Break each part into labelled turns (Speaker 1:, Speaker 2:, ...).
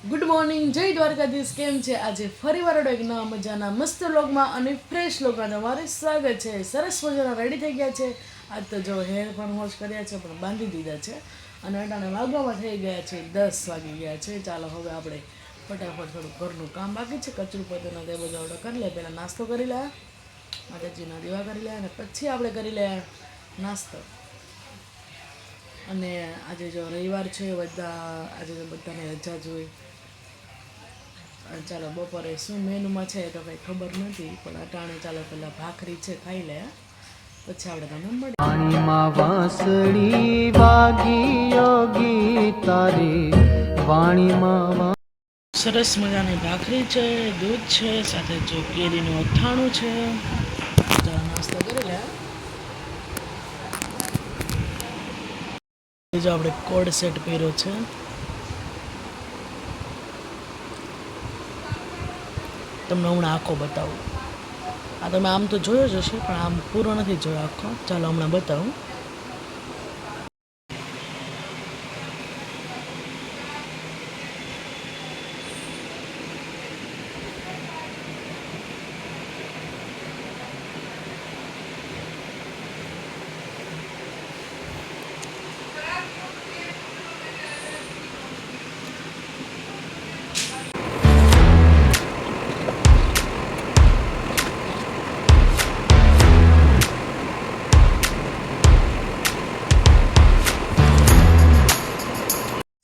Speaker 1: Good morning, જય દ્વારકાધીશ. કેમ છે? આજે ફરીવાર એક નવા મજાના મસ્ત વ્લોગમાં અને ફ્રેશ વ્લોગમાં તમારું સ્વાગત છે. સરસ મજાના રેડી થઈ ગયા છે. આજ તો જો હેર પણ વોશ કર્યા છે, પણ બાંધી દીધા છે અને અટાણે વાગવામાં થઈ ગયા છે 10 વાગી ગયા છે. ચાલો હવે આપણે ફટાફટ થોડું ઘરનું કામ બાકી છે, કચરું પતરું તે બધું આપણે કરી લે. પહેલાં નાસ્તો કરી લે, માતાજીના દીવા કરી લે અને પછી આપણે કરી લે નાસ્તો. અને આજે જો રવિવાર છે, આજે તો બધાને રજા જોઈ. ચાલો બપોરે શું મેનુમાં છે તો કંઈ ખબર નથી, પણ અટાણે ચાલો પેલા ભાખરી છે ખાઈ લે, પછી આપણે તમને મળીએ.
Speaker 2: વાણીમાં વાંસળી વાગી યોગી તારી વાણીમાં
Speaker 1: સરસ મજાની ભાખરી છે, દૂધ છે, સાથે જો કેરીનું અથાણું છે. ચાલો નાસ્તો કરી લે. જો આપણે કોડ સેટ પહેર્યો છે. તમને હમણાં આખો બતાવું. આ તમે આમ તો જોયો જ હશે, પણ આમ પૂરો નથી જોયો આખો. ચાલો હમણાં બતાવું.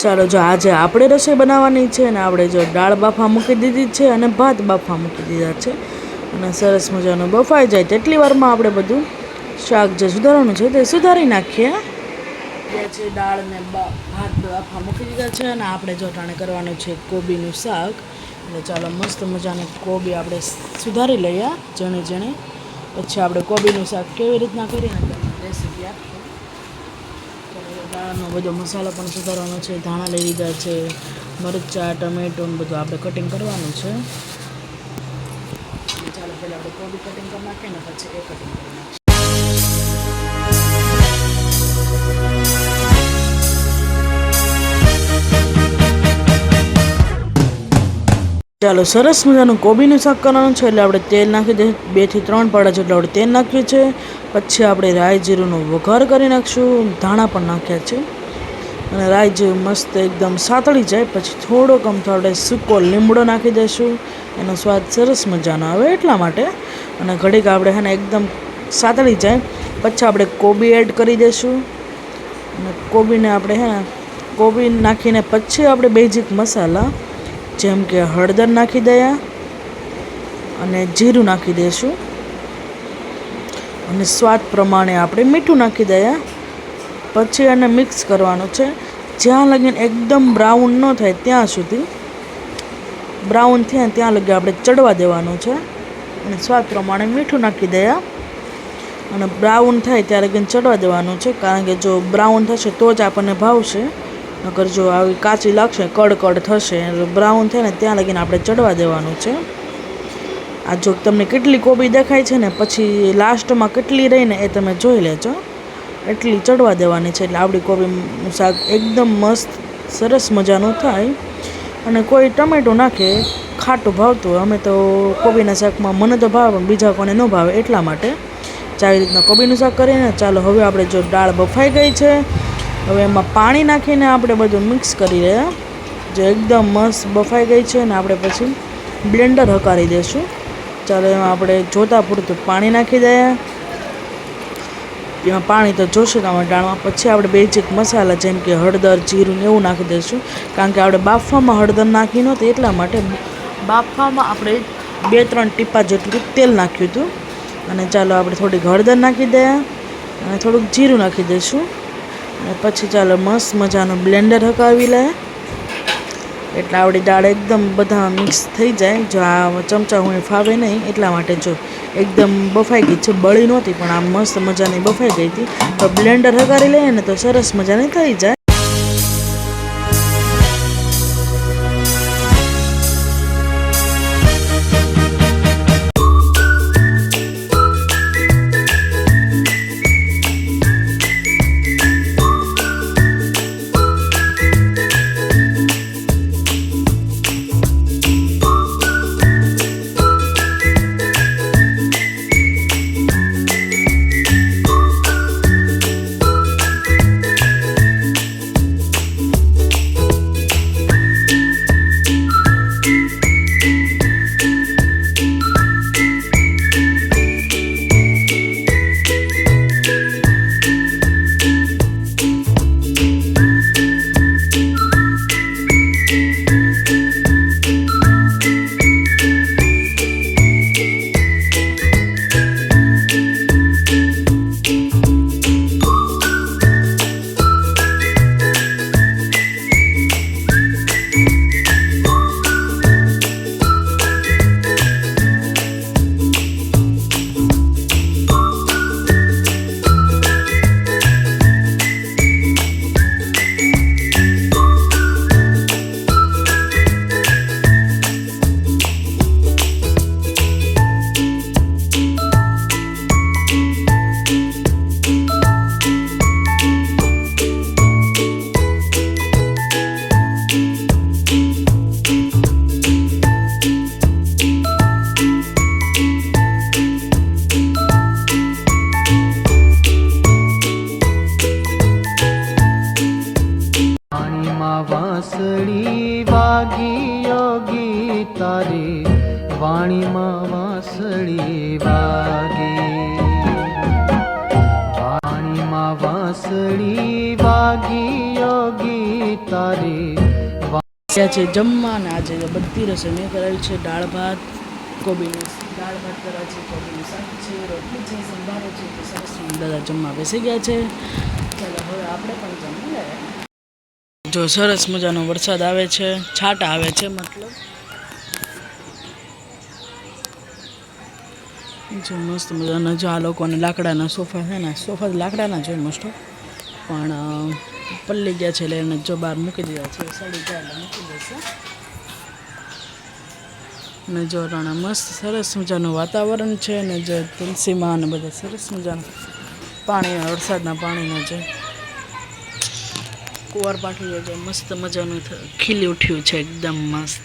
Speaker 1: ચાલો જો આજે આપણે રસોઈ બનાવવાની છે ને આપણે જો દાળ બાફા મૂકી દીધી છે અને ભાત બાફા મૂકી દીધા છે અને સરસ મજાનું બફાઈ જાય તેટલી વારમાં આપણે બધું શાક જે સુધારવાનું છે તે સુધારી નાખીએ. છે દાળ ને ભાત બાફા મૂકી દીધા છે અને આપણે જો ટાણે કરવાનું છે કોબીનું શાક. એટલે ચાલો મસ્ત મજાની કોબી આપણે સુધારી લઈએ જણે જણે, પછી આપણે કોબીનું શાક કેવી રીતના કરીને રેસીપી આપીએ. દાળનો બધો મસાલો પણ સુધારવાનો છે, ધાણા લઈ લીધા છે, મરચાં, ટમેટું બધું આપણે કટિંગ કરવાનું છે. ચાલો પહેલાં આપણે કોબી કટિંગ કરી નાખીએ ને પછી એ કટિંગ કરી નાખીએ. ચાલો સરસ મજાનું કોબીનું શાક કરવાનું છે, એટલે આપણે તેલ નાખી દઈએ. 2 થી 3 પાડા જેટલું આપણે તેલ નાખ્યું છે. પછી આપણે રાઈ જીરુંનો વઘાર કરી નાખીશું. ધાણા પણ નાખ્યા છે અને રાઈ જીરું મસ્ત એકદમ સાતળી જાય પછી થોડોક આપણે સૂકો લીમડો નાખી દઈશું. એનો સ્વાદ સરસ મજાનો આવે એટલા માટે. અને ઘડીક આપણે છે ને એકદમ સાતળી જાય પછી આપણે કોબી એડ કરી દઈશું. અને કોબીને આપણે કોબી નાખીને પછી આપણે બેઝિક મસાલા જેમ કે હળદર નાખી દઈએ અને જીરું નાખી દઈશું અને સ્વાદ પ્રમાણે આપણે મીઠું નાખી દઈએ. પછી એને મિક્સ કરવાનું છે જ્યાં લગીને એકદમ બ્રાઉન ન થાય ત્યાં સુધી. બ્રાઉન થાય ત્યાં લગી આપણે ચડવા દેવાનું છે અને સ્વાદ પ્રમાણે મીઠું નાખી દઈએ અને બ્રાઉન થાય ત્યારે લગીને ચડવા દેવાનું છે, કારણ કે જો બ્રાઉન થશે તો જ આપણને ભાવશે. નકર જો આવી કાચી લાગશે કડકડ થશે. બ્રાઉન થાય ને ત્યાં લગીને આપણે ચડવા દેવાનું છે. આ જો તમને કેટલી કોબી દેખાય છે ને પછી લાસ્ટમાં કેટલી રહીને એ તમે જોઈ લેજો. એટલી ચડવા દેવાની છે એટલે આપણી કોબીનું શાક એકદમ મસ્ત સરસ મજાનું થાય. અને કોઈ ટમેટું નાખે ખાટું ભાવતું હોય, અમે તો કોબીના શાકમાં મને તો ભાવે પણ બીજા કોને ન ભાવે એટલા માટે આવી રીતના કોબીનું શાક કરીને. ચાલો હવે આપણે જો દાળ બફાઈ ગઈ છે, હવે એમાં પાણી નાખીને આપણે બધું મિક્સ કરી રહ્યા. જે એકદમ મસ્ત બફાઈ ગઈ છે ને આપણે પછી બ્લેન્ડર હકારી દઈશું. ચાલો એમાં આપણે જોતા પૂરતું પાણી નાખી દઈએ. એમાં પાણી તો જોશે તમારા દાળમાં. પછી આપણે બેઝિક મસાલા જેમ કે હળદર, જીરું એવું નાખી દઈશું, કારણ કે આપણે બાફવામાં હળદર નાખી નહોતી એટલા માટે. બાફવામાં આપણે 2-3 ટીપા જેટલું તેલ નાખ્યું હતું. અને ચાલો આપણે થોડીક હળદર નાખી દઈએ અને થોડુંક જીરું નાખી દઈશું. અને પછી ચાલો મસ્ત મજાનું બ્લેન્ડર હકાવી લે એટલે આપણી દાળ એકદમ બધા મિક્સ થઈ જાય. જો આ ચમચા હું ફાવે નહીં એટલા માટે જો એકદમ બફાઈ ગઈ છે, બળી નહોતી પણ આ મસ્ત મજાની બફાઈ ગઈ હતી. તો બ્લેન્ડર હકારી લઈએ ને તો સરસ મજાની થઈ જાય.
Speaker 2: વાગી યોગી તારી વાણીમાં વાંસળી વાગી, વાણીમાં વાંસળી વાગી યોગી તારી
Speaker 1: ત્યાં છે જમવા ને આજે બધી રસોઈ મેં કરાવી છે. દાળ ભાત કોબીનું દાળ ભાત કરાવે છે, કોબીનું શાક છે, રોટલી છે, સંભારો છે. તો સરસ દાદા જમવા બેસી ગયા છે. ચાલો હવે આપણે પણ જમી લઈએ. જો સરસ મજાનો વરસાદ આવે છે, છાંટા આવે છે મતલબ. જો મસ્ત મજાના જો આ લોકોને લાકડાના સોફા છે ને, સોફા લાકડાના જ હોય મોસ્ટ ઓફ, પણ પલ્લી ગયા છે એટલે એને જો બહાર મૂકી દીધા છે. સડી જાય એટલે મૂકી દેશે. અને જો રાણા મસ્ત સરસ મજાનું વાતાવરણ છે ને જો તુલસીમાં અને બધા સરસ મજાનું પાણી, વરસાદના પાણીના જે કુંવાર પાઠી જે મસ્ત મજાનું ખીલી ઉઠ્યું છે એકદમ મસ્ત.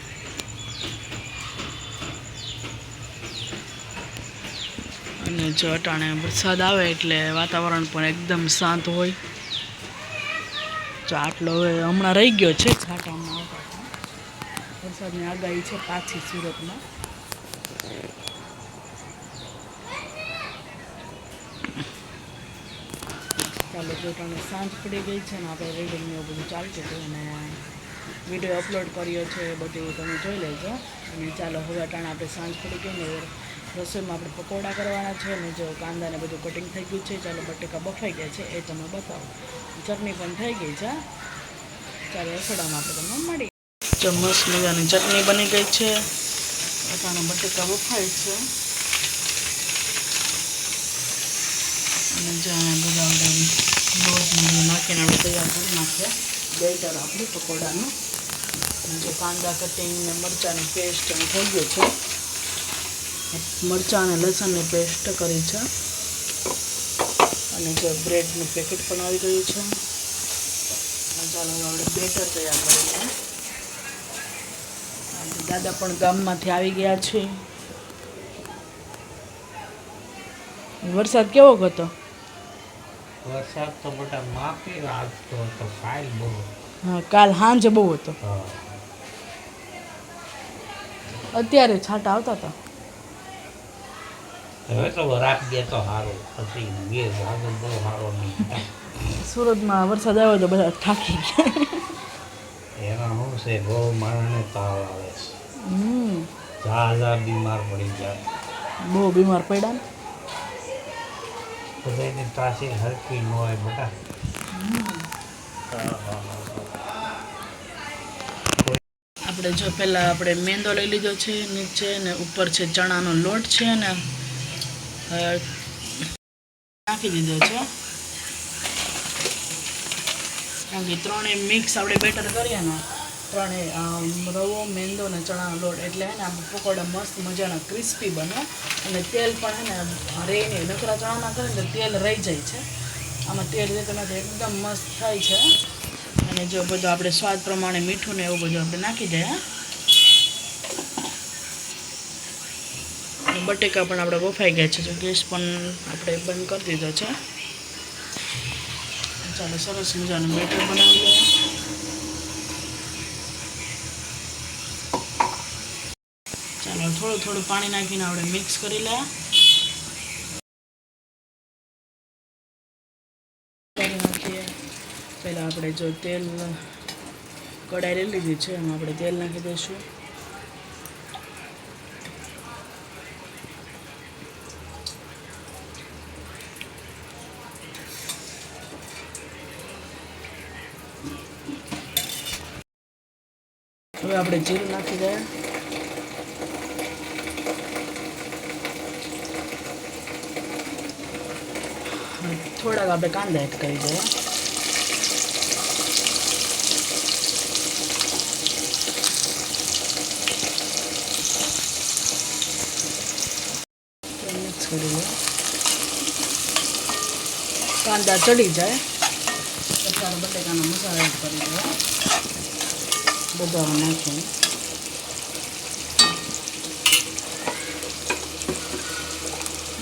Speaker 1: અને જો અટાણે વરસાદ આવે એટલે વાતાવરણ પણ એકદમ શાંત હોય. જો આટલો હવે હમણાં રહી ગયો છે છાંટામાં આવતા વરસાદની આગાહી છે પાછી સુરતમાં. ચાલો જો તમને સાંજ પડી ગઈ છે ને આપણે રીડિંગ એવું બધું ચાલતું હતું અને વિડીયો અપલોડ કર્યો છે એ બધું તમે જોઈ લેજો. અને ચાલો હવે અટાણે આપણે સાંજ પડી ગઈ ને રસોઈમાં આપણે પકોડા કરવાના છે ને જો કાંદાને બધું કટિંગ થઈ ગયું છે. ચાલો બટેકા બફાઈ ગયા છે એ તમે બતાવો. ચટણી પણ થઈ ગઈ છે. ચાલો રસોડામાં આપણે તમને મળી. જો મસ્ત મજાની ચટણી બની ગઈ છે. અટાણે બટેકા બફાય છે અને જ્યાં બધા લોટ નાખીને આપણે તૈયાર કરી નાખીએ બેટર આપણું પકોડાનું. જો કાંદા કટિંગ ને મરચાંની પેસ્ટ થઈ ગયું છે. મરચાં અને લસણની પેસ્ટ કરી છે અને જો બ્રેડનું પેકેટ પણ આવી ગયું છે. ચાલો આપણે બેટર તૈયાર કરીએ. દાદા પણ ગામમાંથી આવી ગયા છે. વરસાદ કેવો હતો?
Speaker 3: વરસાદ તો મોટા માપી આજ તો કાલ બહુ.
Speaker 1: હા, કાલ સાંજે બહુ હતો. અત્યારે છાંટા આવતા હતા.
Speaker 3: હવે તો વરાપ દે તો સારું, પછી બે ભાગ બહુ સારો નહીં.
Speaker 1: સુરતમાં વરસાદ આવ્યો તો બધા થાકી ગયા.
Speaker 3: એમાં શું છે, બહુ માણસને તાવ આવે છે. 4000 બીમાર પડી જાય.
Speaker 1: બહુ બીમાર પડ્યા ને
Speaker 3: બધાની તાસી હરકી ન હોય બેટા.
Speaker 1: આપણે જો પહેલાં આપણે મેંદો લઈ લીધો છે નીચે ને ઉપર છે ચણાનો લોટ છે ને નાખી દીધો છે. કારણ કે ત્રણેય મિક્સ આપણે બેટર કરીએ ને ત્રણેય રવો મેંદો ને ચણાનો લોટ એટલે હે ને આપણે પકોડા મસ્ત મજાના ક્રિસ્પી બને અને તેલ પણ હે ને રહે નહીં. નકરા ચણાના કરે ને તો તેલ રહી જાય છે. આમાં તેલ રહેતું નથી, એકદમ મસ્ત થાય છે. અને જો બધું આપણે સ્વાદ પ્રમાણે મીઠું ને એવું બધું આપણે નાખી દઈએ. બટેકા પણ આપણે બફાઈ ગયા છે. જો ગેસ પણ આપણે બંધ કરી દીધો છે. ચાલો સરસ મજાનું બેટર બનાવી દઈએ. ચાલો થોડું થોડું પાણી નાખીને આપણે મિક્સ કરી લઈએ. પહેલાં આપણે જો તેલ કઢાઈ લઈ લીધી છે એમાં આપણે તેલ નાખી દઈશું. હવે આપણે જીરું નાખી દઈએ. થોડાક આપણે કાંદા એડ કરી દઈએ. મિક્સ કરી દઈએ. કાંદા ચડી જાય પછી બટેકાનો મસાલો એડ કરી દઈએ. બધા નાખીને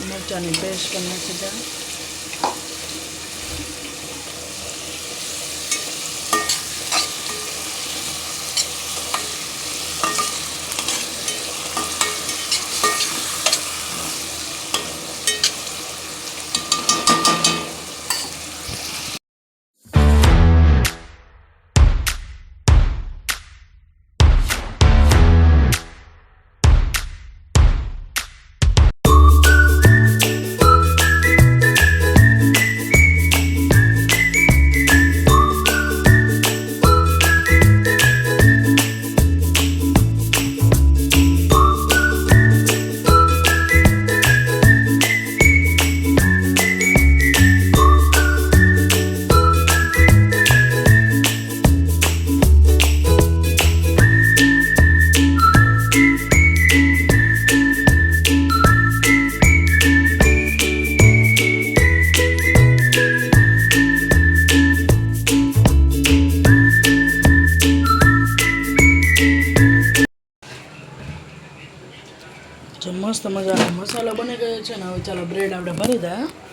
Speaker 1: મરચાંની પેસ્ટ પણ નાખી દઈએ. મસ્ત મજાનો મસાલો બની ગયો છે ને હવે ચાલો બ્રેડ આપણે ભરી દઈએ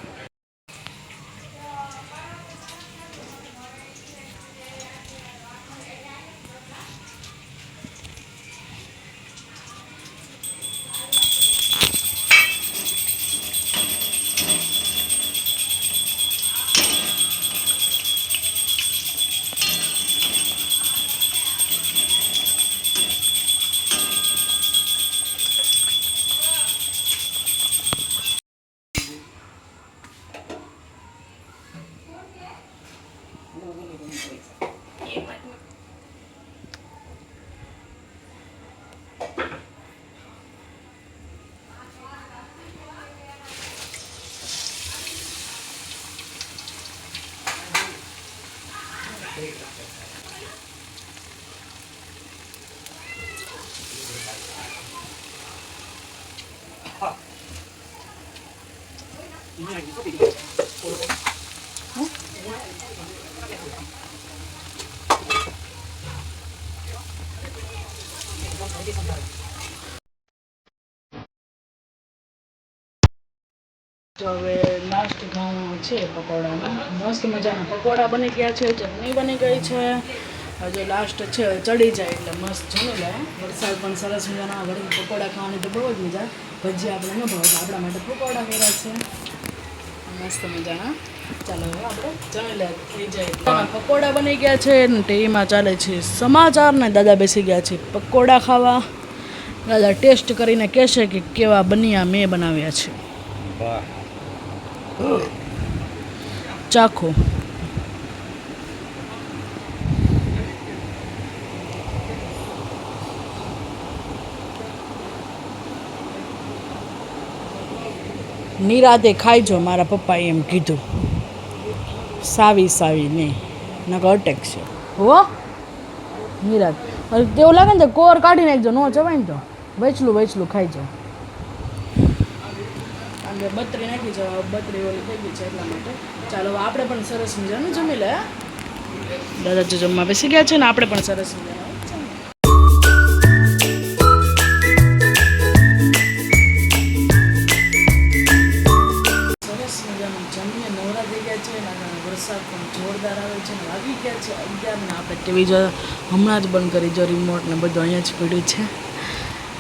Speaker 1: તો હવે લાસ્ટ ઘઉં છે પકોડાના મસ્ત મજાના પકોડા બની ગયા છે ચટણી બની ગઈ છે હજુ લાસ્ટ છે ચડી જાય એટલે મસ્ત જમી લે વરસાદ પણ સરસ મજાના વળી પકોડા ખાવાની તો બહુ જ મજા ભજીયા આપણે ન ભાવતા આપણા માટે પકોડા કર્યા છે મસ્ત મજાના ચાલો હવે આપણે જમી લે થઈ જાય પકોડા બની ગયા છે ને ટીવીમાં ચાલે છે સમાચાર ને દાદા બેસી ગયા છે પકોડા ખાવા દાદા ટેસ્ટ કરીને કહેશે કે કેવા બન્યા મેં બનાવ્યા છે
Speaker 3: વાહ
Speaker 1: ચાખો નિરાતે ખાઈજો મારા પપ્પાએ એમ કીધું સાવી નહીં નકર અટેક છે હો નિરાત તેવું લાગે ને તો કોર કાઢી નાખજો ન જવાય ને તો વેચલું ખાઈજો અને બત્રી નાખી જાવ બત્રી ઓલી થઈ ગઈ છે એટલા માટે ચાલો આપણે પણ સરસ મજાનું જમી લે દાદા જો જમવા બેસી ગયા છે ને આપણે પણ સરસ મજાનું સરસ મજાનું જમીને નવરા થઈ ગયા છે અને વરસાદ પણ જોરદાર આવે છે ને વાગી ગયા છે 11 ને આપણે ટીવી જો હમણાં જ બંધ કરી જો રિમોટ ને બધું અહીંયા જ પડ્યું છે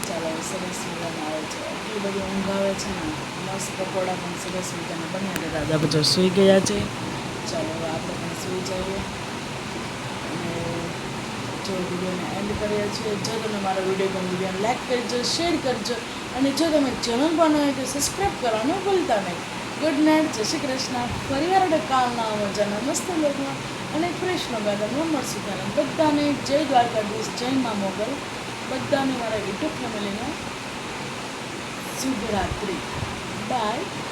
Speaker 1: ચાલો સરસ મજાનું આવે છે એટલી બધી ઊંઘ આવે છે ને મસ્ત પકોડા પણ સરસ મજાના બન્યા હતા દાદા બધા સૂઈ ગયા છે ચાલો હવે આપણે પણ સૂઈ જઈએ અને જો વિડીયોને એન્ડ કરીએ છીએ જો તમે મારો વિડીયો ગમે વિડીયોને લાઈક કરજો શેર કરજો અને જો તમે ચેનલ પર ન હોય તો સબસ્ક્રાઈબ કરવાનું ભૂલતા નહીં ગુડ નાઇટ જય શ્રી કૃષ્ણ ફરીવાર કાલના મજાના મસ્ત લોગમાં અને કૃષ્ણ ગાર્ડનમાં મળશું ત્યારે બધાને જય દ્વારકાધીશ જય મા મોગલ બધાને મારા યુટ્યુબ ફેમિલીને શુભરાત્રિ બાય